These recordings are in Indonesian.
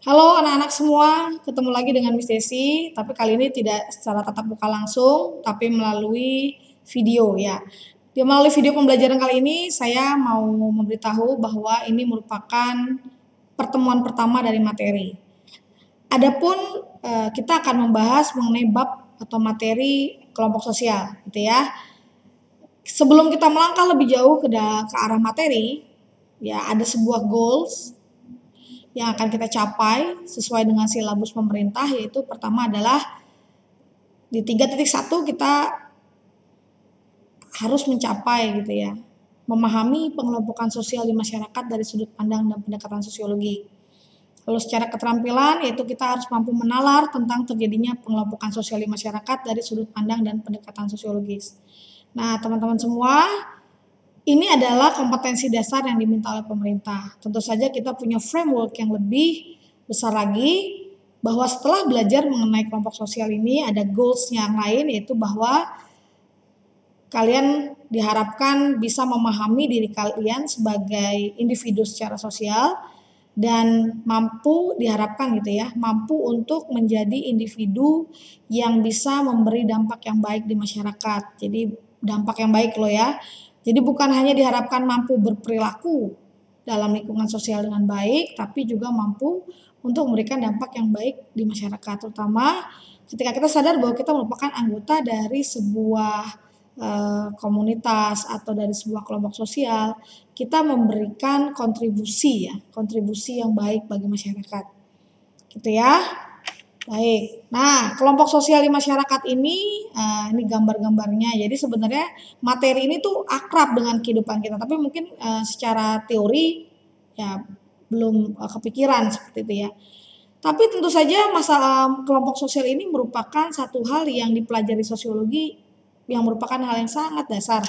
Halo anak-anak semua, ketemu lagi dengan Miss Desi, tapi kali ini tidak secara tatap muka langsung, tapi melalui video ya. Melalui video pembelajaran kali ini, saya mau memberitahu bahwa ini merupakan pertemuan pertama dari materi. Adapun kita akan membahas mengenai bab atau materi kelompok sosial, gitu ya. Sebelum kita melangkah lebih jauh ke arah materi, ya ada sebuah goals yang akan kita capai sesuai dengan silabus pemerintah, yaitu pertama adalah di 3.1 kita harus mencapai gitu ya, memahami pengelompokan sosial di masyarakat dari sudut pandang dan pendekatan sosiologi. Lalu secara keterampilan yaitu kita harus mampu menalar tentang terjadinya pengelompokan sosial di masyarakat dari sudut pandang dan pendekatan sosiologis. Nah, teman-teman semua, ini adalah kompetensi dasar yang diminta oleh pemerintah. Tentu saja kita punya framework yang lebih besar lagi, bahwa setelah belajar mengenai kelompok sosial ini ada goals yang lain, yaitu bahwa kalian diharapkan bisa memahami diri kalian sebagai individu secara sosial dan diharapkan gitu ya, mampu untuk menjadi individu yang bisa memberi dampak yang baik di masyarakat. Jadi dampak yang baik loh ya. Jadi bukan hanya diharapkan mampu berperilaku dalam lingkungan sosial dengan baik, tapi juga mampu untuk memberikan dampak yang baik di masyarakat, terutama ketika kita sadar bahwa kita merupakan anggota dari sebuah komunitas atau dari sebuah kelompok sosial, kita memberikan kontribusi yang baik bagi masyarakat, gitu ya. Baik, nah kelompok sosial di masyarakat ini gambar-gambarnya. Jadi sebenarnya materi ini tuh akrab dengan kehidupan kita, tapi mungkin secara teori ya belum kepikiran seperti itu ya. Tapi tentu saja masalah kelompok sosial ini merupakan satu hal yang dipelajari sosiologi yang merupakan hal yang sangat dasar.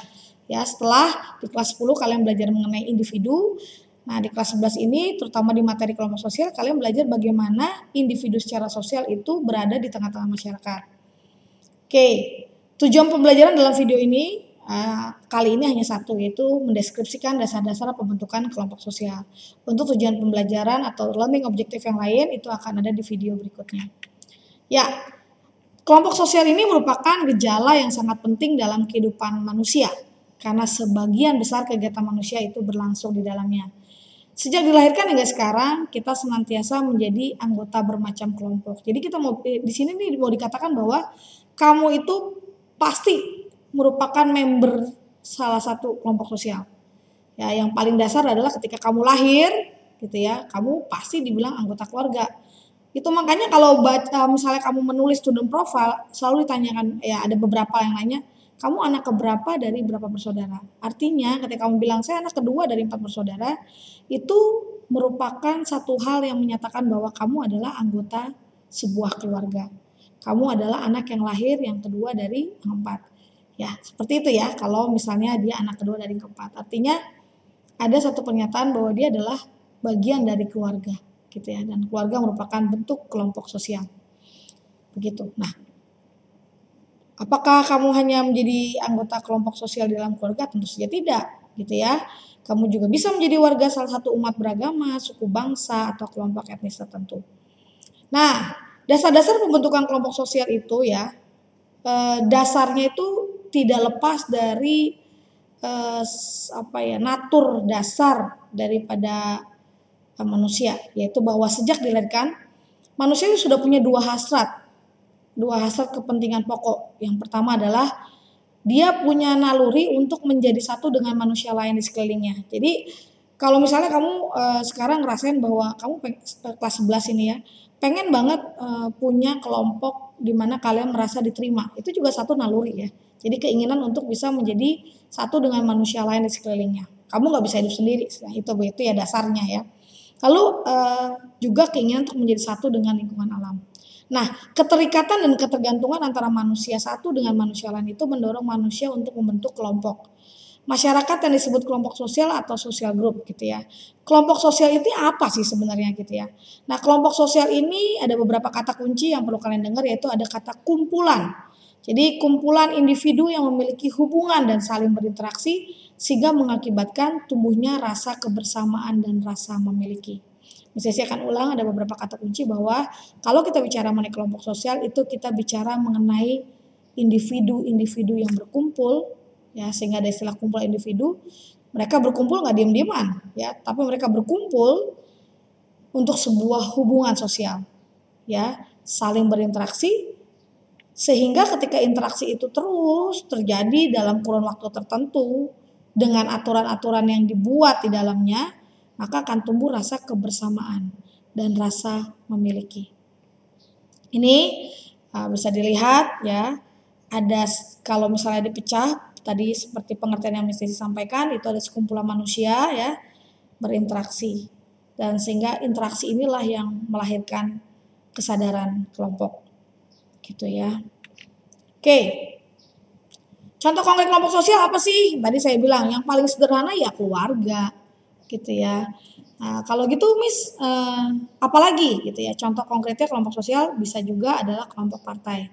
Ya, setelah di kelas 10 kalian belajar mengenai individu. Nah, di kelas 11 ini terutama di materi kelompok sosial kalian belajar bagaimana individu secara sosial itu berada di tengah-tengah masyarakat. Oke, tujuan pembelajaran dalam video ini kali ini hanya satu, yaitu mendeskripsikan dasar-dasar pembentukan kelompok sosial. Untuk tujuan pembelajaran atau learning objektif yang lain itu akan ada di video berikutnya. Ya, kelompok sosial ini merupakan gejala yang sangat penting dalam kehidupan manusia karena sebagian besar kegiatan manusia itu berlangsung di dalamnya. Sejak dilahirkan hingga sekarang kita senantiasa menjadi anggota bermacam kelompok. Jadi kita mau di sini nih mau dikatakan bahwa kamu itu pasti merupakan member salah satu kelompok sosial. Ya, yang paling dasar adalah ketika kamu lahir gitu ya, kamu pasti dibilang anggota keluarga. Itu makanya kalau misalnya kamu menulis student profile selalu ditanyakan, ya ada beberapa yang nanya, kamu anak keberapa dari berapa bersaudara? Artinya ketika kamu bilang saya anak kedua dari 4 bersaudara, itu merupakan satu hal yang menyatakan bahwa kamu adalah anggota sebuah keluarga. Kamu adalah anak yang lahir yang kedua dari yang 4. Ya, seperti itu ya kalau misalnya dia anak kedua dari yang keempat. Artinya ada satu pernyataan bahwa dia adalah bagian dari keluarga gitu ya, dan keluarga merupakan bentuk kelompok sosial. Begitu. Nah, apakah kamu hanya menjadi anggota kelompok sosial di dalam keluarga? Tentu saja tidak, gitu ya. Kamu juga bisa menjadi warga salah satu umat beragama, suku bangsa, atau kelompok etnis tertentu. Nah, dasar-dasar pembentukan kelompok sosial itu ya, dasarnya itu tidak lepas dari natur dasar daripada manusia, yaitu bahwa sejak dilahirkan manusia sudah punya dua hasrat kepentingan pokok. Yang pertama adalah dia punya naluri untuk menjadi satu dengan manusia lain di sekelilingnya. Jadi kalau misalnya kamu sekarang ngerasain bahwa kamu kelas 11 ini ya, pengen banget punya kelompok di mana kalian merasa diterima. Itu juga satu naluri ya. Jadi keinginan untuk bisa menjadi satu dengan manusia lain di sekelilingnya. Kamu nggak bisa hidup sendiri, itu ya dasarnya ya. Lalu juga keinginan untuk menjadi satu dengan lingkungan alam. Nah, keterikatan dan ketergantungan antara manusia satu dengan manusia lain itu mendorong manusia untuk membentuk kelompok. Masyarakat yang disebut kelompok sosial atau social group gitu ya. Kelompok sosial itu apa sih sebenarnya gitu ya. Nah, kelompok sosial ini ada beberapa kata kunci yang perlu kalian dengar, yaitu ada kata kumpulan. Jadi kumpulan individu yang memiliki hubungan dan saling berinteraksi sehingga mengakibatkan tumbuhnya rasa kebersamaan dan rasa memiliki. Saya akan ulang, ada beberapa kata kunci bahwa kalau kita bicara mengenai kelompok sosial itu kita bicara mengenai individu-individu yang berkumpul, ya, sehingga ada istilah kumpulan individu. Mereka berkumpul nggak diem-dieman, ya, tapi mereka berkumpul untuk sebuah hubungan sosial, ya, saling berinteraksi, sehingga ketika interaksi itu terus terjadi dalam kurun waktu tertentu dengan aturan-aturan yang dibuat di dalamnya, maka akan tumbuh rasa kebersamaan dan rasa memiliki. Ini bisa dilihat, ya, ada kalau misalnya dipecah tadi seperti pengertian yang mesti disampaikan, itu ada sekumpulan manusia, ya, berinteraksi, dan sehingga interaksi inilah yang melahirkan kesadaran kelompok, gitu ya. Oke, contoh konkret kelompok sosial apa sih? Tadi saya bilang yang paling sederhana ya keluarga, gitu ya. Nah, kalau gitu Miss, apalagi gitu ya, contoh konkretnya kelompok sosial bisa juga adalah kelompok partai.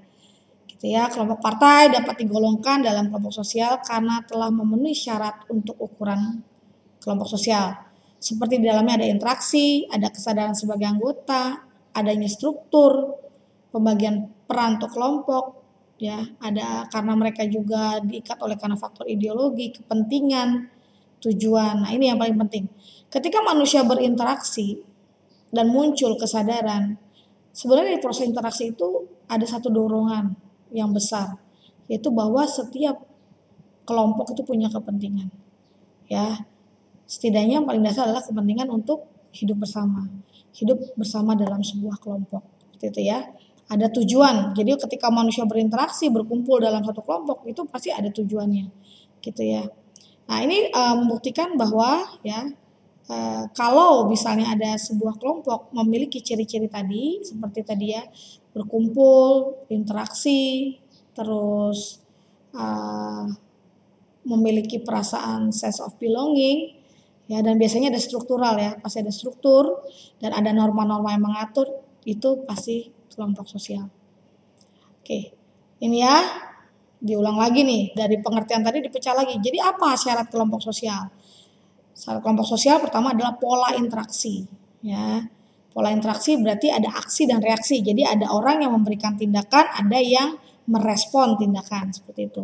Gitu ya, kelompok partai dapat digolongkan dalam kelompok sosial karena telah memenuhi syarat untuk ukuran kelompok sosial. Seperti di dalamnya ada interaksi, ada kesadaran sebagai anggota, adanya struktur, pembagian peran untuk kelompok, ya, ada karena mereka juga diikat oleh karena faktor ideologi, kepentingan, tujuan. Nah, ini yang paling penting. Ketika manusia berinteraksi dan muncul kesadaran, sebenarnya di proses interaksi itu ada satu dorongan yang besar, yaitu bahwa setiap kelompok itu punya kepentingan. Ya, setidaknya yang paling dasar adalah kepentingan untuk hidup bersama dalam sebuah kelompok. Seperti itu ya. Ada tujuan. Jadi ketika manusia berinteraksi, berkumpul dalam satu kelompok, itu pasti ada tujuannya. Gitu ya. Nah, ini membuktikan bahwa ya kalau misalnya ada sebuah kelompok memiliki ciri-ciri tadi, seperti tadi ya, berkumpul, interaksi, terus memiliki perasaan sense of belonging, ya, dan biasanya ada struktural, ya, pasti ada struktur dan ada norma-norma yang mengatur, itu pasti kelompok sosial. Oke, ini ya, diulang lagi nih, dari pengertian tadi dipecah lagi. Jadi apa syarat kelompok sosial? Syarat kelompok sosial pertama adalah pola interaksi, ya. Pola interaksi berarti ada aksi dan reaksi. Jadi ada orang yang memberikan tindakan, ada yang merespon tindakan, seperti itu.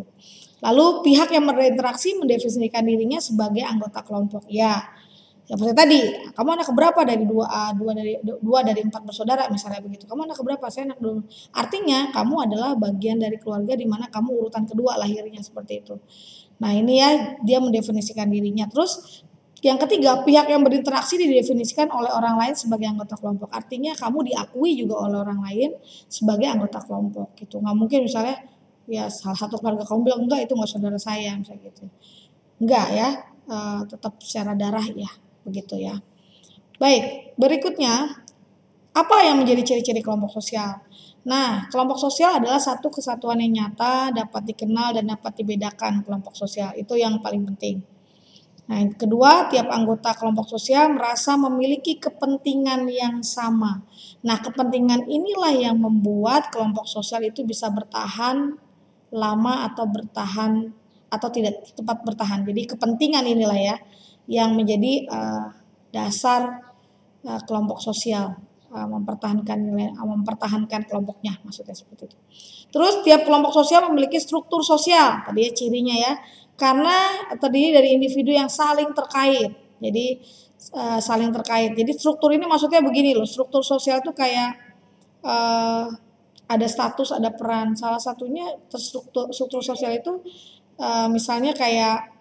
Lalu pihak yang berinteraksi mendefinisikan dirinya sebagai anggota kelompok. Ya, seperti tadi, kamu anak keberapa dari dua dari 4 bersaudara misalnya begitu. Kamu anak keberapa? Saya anak dulu. Artinya kamu adalah bagian dari keluarga di mana kamu urutan kedua lahirnya, seperti itu. Nah, ini ya, dia mendefinisikan dirinya. Terus yang ketiga, pihak yang berinteraksi didefinisikan oleh orang lain sebagai anggota kelompok. Artinya kamu diakui juga oleh orang lain sebagai anggota kelompok gitu. Nggak mungkin misalnya ya salah satu keluarga kamu bilang enggak itu nggak saudara saya misalnya gitu. Enggak ya, tetap secara darah ya, begitu ya. Baik, berikutnya apa yang menjadi ciri-ciri kelompok sosial? Nah, kelompok sosial adalah satu kesatuan yang nyata, dapat dikenal dan dapat dibedakan kelompok sosial. Itu yang paling penting. Nah, yang kedua, tiap anggota kelompok sosial merasa memiliki kepentingan yang sama. Nah, kepentingan inilah yang membuat kelompok sosial itu bisa bertahan lama atau bertahan atau tidak tepat bertahan. Jadi kepentingan inilah ya yang menjadi dasar kelompok sosial mempertahankan kelompoknya, maksudnya seperti itu. Terus tiap kelompok sosial memiliki struktur sosial, tadi ya cirinya ya, karena terdiri dari individu yang saling terkait. Jadi saling terkait. Jadi struktur ini maksudnya begini loh, struktur sosial itu kayak ada status, ada peran. Salah satunya struktur sosial itu misalnya kayak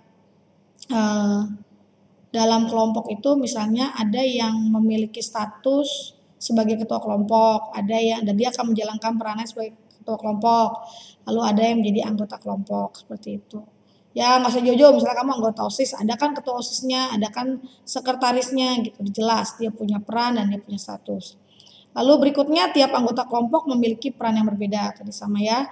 dalam kelompok itu misalnya ada yang memiliki status sebagai ketua kelompok, ada yang dan dia akan menjalankan perannya sebagai ketua kelompok. Lalu ada yang menjadi anggota kelompok seperti itu. Ya nggak usah jauh-jauh, misalnya kamu anggota OSIS, ada kan ketua OSISnya, ada kan sekretarisnya gitu, jelas dia punya peran dan dia punya status. Lalu berikutnya tiap anggota kelompok memiliki peran yang berbeda, tadi sama ya.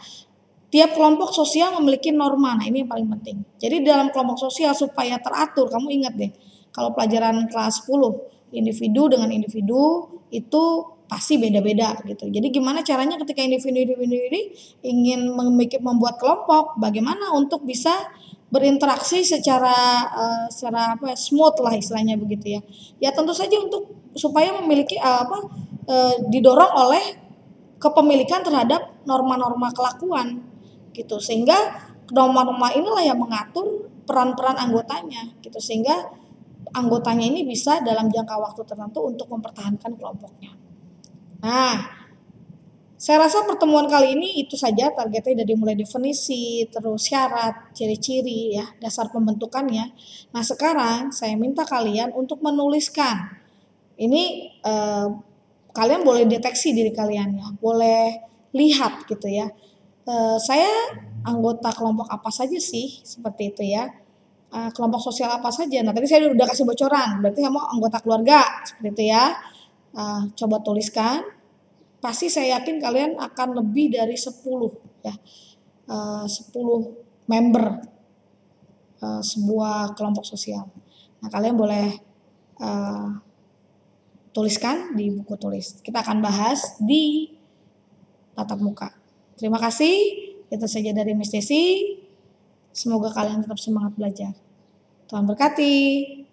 Tiap kelompok sosial memiliki norma, nah ini yang paling penting. Jadi dalam kelompok sosial supaya teratur, kamu ingat deh, kalau pelajaran kelas 10, individu dengan individu itu pasti beda-beda gitu. Jadi gimana caranya ketika individu ini ingin membuat kelompok, bagaimana untuk bisa berinteraksi secara apa ya, smooth lah istilahnya begitu ya. Ya tentu saja untuk supaya memiliki didorong oleh kepemilikan terhadap norma-norma kelakuan gitu, sehingga norma-norma inilah yang mengatur peran-peran anggotanya gitu, sehingga anggotanya ini bisa dalam jangka waktu tertentu untuk mempertahankan kelompoknya. Nah, saya rasa pertemuan kali ini itu saja targetnya, dari mulai definisi, terus syarat, ciri-ciri ya, dasar pembentukannya. Nah, sekarang saya minta kalian untuk menuliskan. Ini kalian boleh deteksi diri kalian ya, boleh lihat gitu ya. Saya anggota kelompok apa saja sih, seperti itu ya. Kelompok sosial apa saja. Nah, tadi saya udah kasih bocoran, berarti kamu anggota keluarga, seperti itu ya. Coba tuliskan. Pasti saya yakin kalian akan lebih dari 10 ya. 10 member sebuah kelompok sosial. Nah, kalian boleh tuliskan di buku tulis. Kita akan bahas di tatap muka. Terima kasih. Itu saja dari Miss Desi. Semoga kalian tetap semangat belajar. Tuhan berkati.